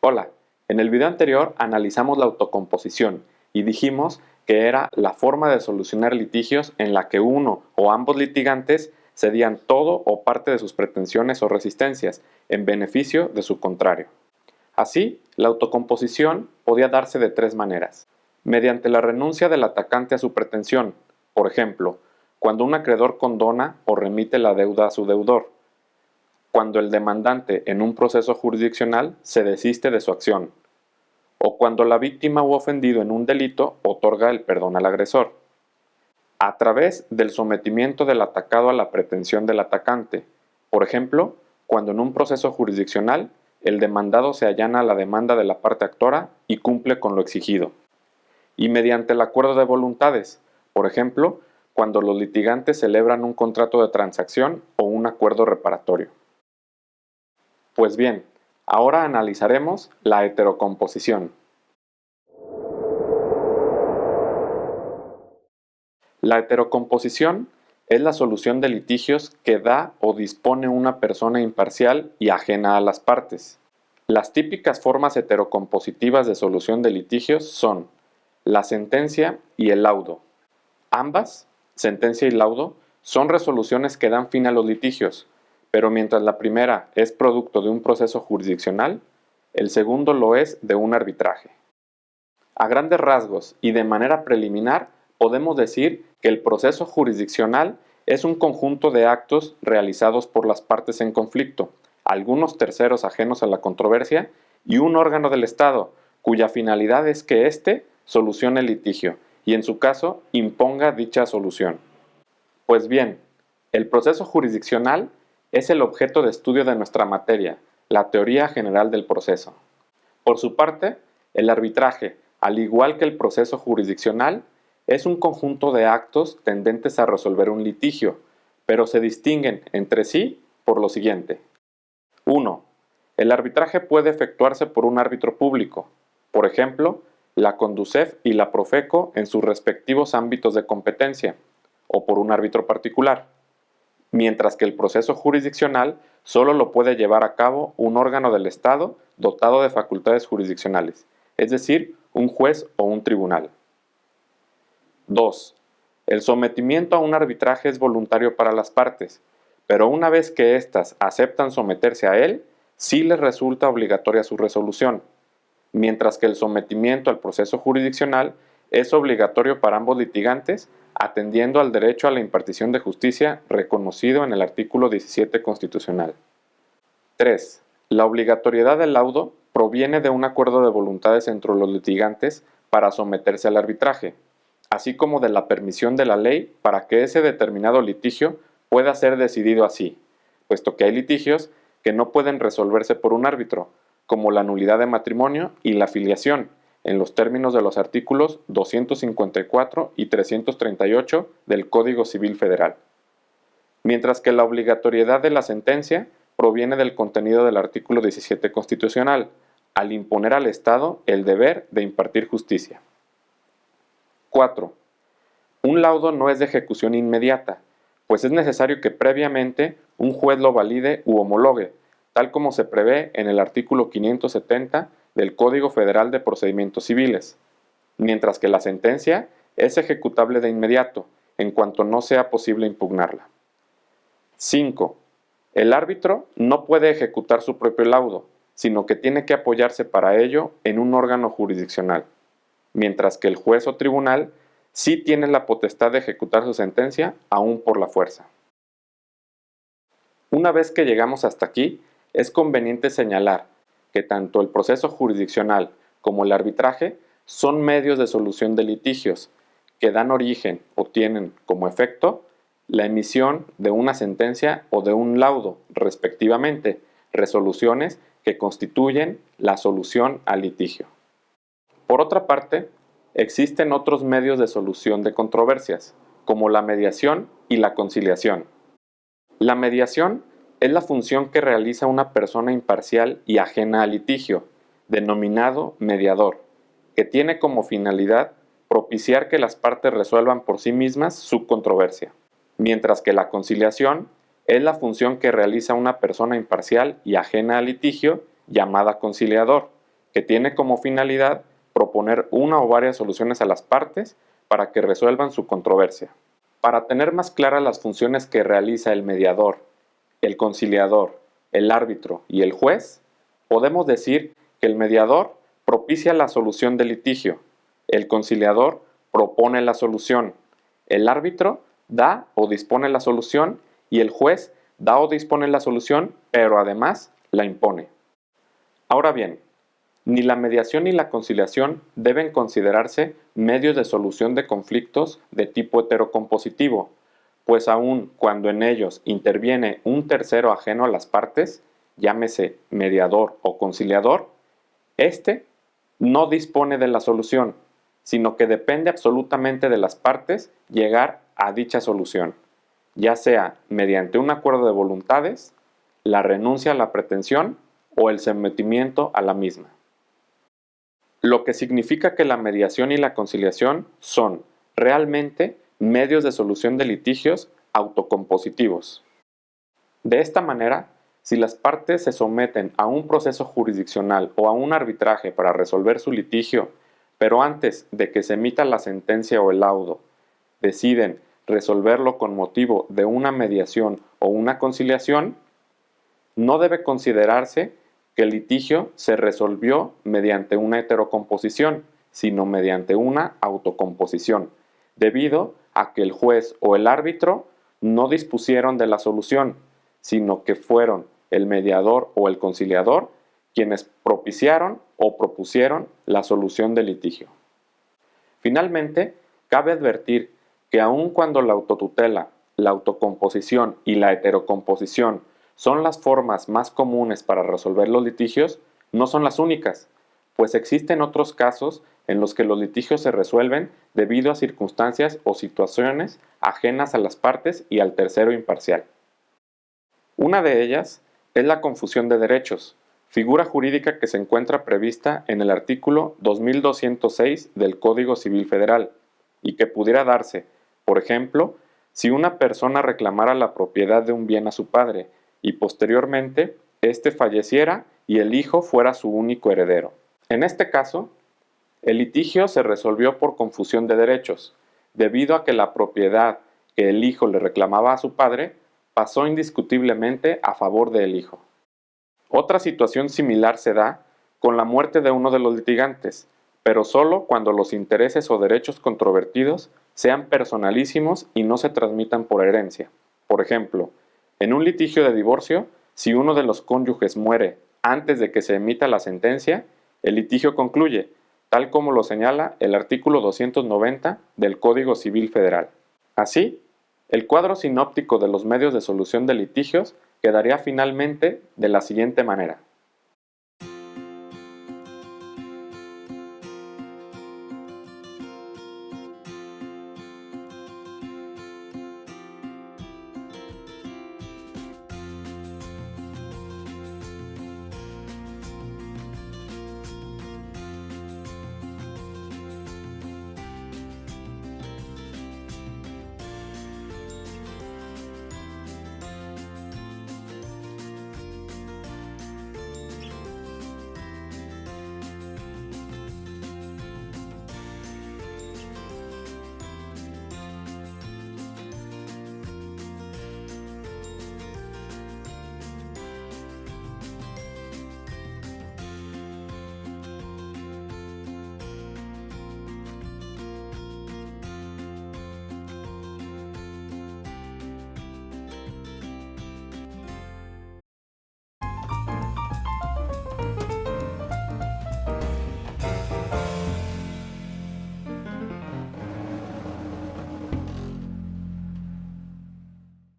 Hola, en el video anterior analizamos la autocomposición y dijimos que era la forma de solucionar litigios en la que uno o ambos litigantes cedían todo o parte de sus pretensiones o resistencias en beneficio de su contrario. Así, la autocomposición podía darse de tres maneras. Mediante la renuncia del atacante a su pretensión, por ejemplo, cuando un acreedor condona o remite la deuda a su deudor, cuando el demandante en un proceso jurisdiccional se desiste de su acción, o cuando la víctima u ofendido en un delito otorga el perdón al agresor, a través del sometimiento del atacado a la pretensión del atacante, por ejemplo, cuando en un proceso jurisdiccional el demandado se allana a la demanda de la parte actora y cumple con lo exigido, y mediante el acuerdo de voluntades, por ejemplo, cuando los litigantes celebran un contrato de transacción o un acuerdo reparatorio. Pues bien, ahora analizaremos la heterocomposición. La heterocomposición es la solución de litigios que da o dispone una persona imparcial y ajena a las partes. Las típicas formas heterocompositivas de solución de litigios son la sentencia y el laudo. Ambas, sentencia y laudo, son resoluciones que dan fin a los litigios, pero mientras la primera es producto de un proceso jurisdiccional, el segundo lo es de un arbitraje. A grandes rasgos y de manera preliminar, podemos decir que el proceso jurisdiccional es un conjunto de actos realizados por las partes en conflicto, algunos terceros ajenos a la controversia y un órgano del Estado, cuya finalidad es que éste solucione el litigio y, en su caso, imponga dicha solución. Pues bien, el proceso jurisdiccional es el objeto de estudio de nuestra materia, la teoría general del proceso. Por su parte, el arbitraje, al igual que el proceso jurisdiccional, es un conjunto de actos tendentes a resolver un litigio, pero se distinguen entre sí por lo siguiente. 1. El arbitraje puede efectuarse por un árbitro público, por ejemplo, la Conducef y la Profeco en sus respectivos ámbitos de competencia, o por un árbitro particular, mientras que el proceso jurisdiccional solo lo puede llevar a cabo un órgano del Estado dotado de facultades jurisdiccionales, es decir, un juez o un tribunal. 2. El sometimiento a un arbitraje es voluntario para las partes, pero una vez que éstas aceptan someterse a él, sí les resulta obligatoria su resolución, mientras que el sometimiento al proceso jurisdiccional es obligatorio para ambos litigantes, atendiendo al derecho a la impartición de justicia reconocido en el artículo 17 constitucional. 3. La obligatoriedad del laudo proviene de un acuerdo de voluntades entre los litigantes para someterse al arbitraje, así como de la permisión de la ley para que ese determinado litigio pueda ser decidido así, puesto que hay litigios que no pueden resolverse por un árbitro, como la nulidad de matrimonio y la filiación, en los términos de los artículos 254 y 338 del Código Civil Federal. Mientras que la obligatoriedad de la sentencia proviene del contenido del artículo 17 constitucional, al imponer al Estado el deber de impartir justicia. 4. Un laudo no es de ejecución inmediata, pues es necesario que previamente un juez lo valide u homologue, tal como se prevé en el artículo 570 del Código Federal de Procedimientos Civiles, mientras que la sentencia es ejecutable de inmediato, en cuanto no sea posible impugnarla. 5. El árbitro no puede ejecutar su propio laudo, sino que tiene que apoyarse para ello en un órgano jurisdiccional, mientras que el juez o tribunal sí tiene la potestad de ejecutar su sentencia aún por la fuerza. Una vez que llegamos hasta aquí, es conveniente señalar que tanto el proceso jurisdiccional como el arbitraje son medios de solución de litigios que dan origen o tienen como efecto la emisión de una sentencia o de un laudo, respectivamente, resoluciones que constituyen la solución al litigio. Por otra parte, existen otros medios de solución de controversias, como la mediación y la conciliación. La mediación es la función que realiza una persona imparcial y ajena al litigio, denominado mediador, que tiene como finalidad propiciar que las partes resuelvan por sí mismas su controversia, mientras que la conciliación es la función que realiza una persona imparcial y ajena al litigio, llamada conciliador, que tiene como finalidad proponer una o varias soluciones a las partes para que resuelvan su controversia. Para tener más claras las funciones que realiza el mediador, el conciliador, el árbitro y el juez, podemos decir que el mediador propicia la solución del litigio, el conciliador propone la solución, el árbitro da o dispone la solución y el juez da o dispone la solución, pero además la impone. Ahora bien, ni la mediación ni la conciliación deben considerarse medios de solución de conflictos de tipo heterocompositivo, pues aun cuando en ellos interviene un tercero ajeno a las partes, llámese mediador o conciliador, éste no dispone de la solución, sino que depende absolutamente de las partes llegar a dicha solución, ya sea mediante un acuerdo de voluntades, la renuncia a la pretensión o el sometimiento a la misma. Lo que significa que la mediación y la conciliación son realmente medios de solución de litigios autocompositivos. De esta manera, si las partes se someten a un proceso jurisdiccional o a un arbitraje para resolver su litigio, pero antes de que se emita la sentencia o el laudo, deciden resolverlo con motivo de una mediación o una conciliación, no debe considerarse que el litigio se resolvió mediante una heterocomposición, sino mediante una autocomposición, debido a que el juez o el árbitro no dispusieron de la solución, sino que fueron el mediador o el conciliador quienes propiciaron o propusieron la solución del litigio. Finalmente, cabe advertir que aun cuando la autotutela, la autocomposición y la heterocomposición son las formas más comunes para resolver los litigios, no son las únicas, pues existen otros casos en los que los litigios se resuelven debido a circunstancias o situaciones ajenas a las partes y al tercero imparcial. Una de ellas es la confusión de derechos, figura jurídica que se encuentra prevista en el artículo 2206 del Código Civil Federal, y que pudiera darse, por ejemplo, si una persona reclamara la propiedad de un bien a su padre y posteriormente éste falleciera y el hijo fuera su único heredero. En este caso, el litigio se resolvió por confusión de derechos, debido a que la propiedad que el hijo le reclamaba a su padre pasó indiscutiblemente a favor del hijo. Otra situación similar se da con la muerte de uno de los litigantes, pero solo cuando los intereses o derechos controvertidos sean personalísimos y no se transmitan por herencia. Por ejemplo, en un litigio de divorcio, si uno de los cónyuges muere antes de que se emita la sentencia, el litigio concluye, tal como lo señala el artículo 290 del Código Civil Federal. Así, el cuadro sinóptico de los medios de solución de litigios quedaría finalmente de la siguiente manera.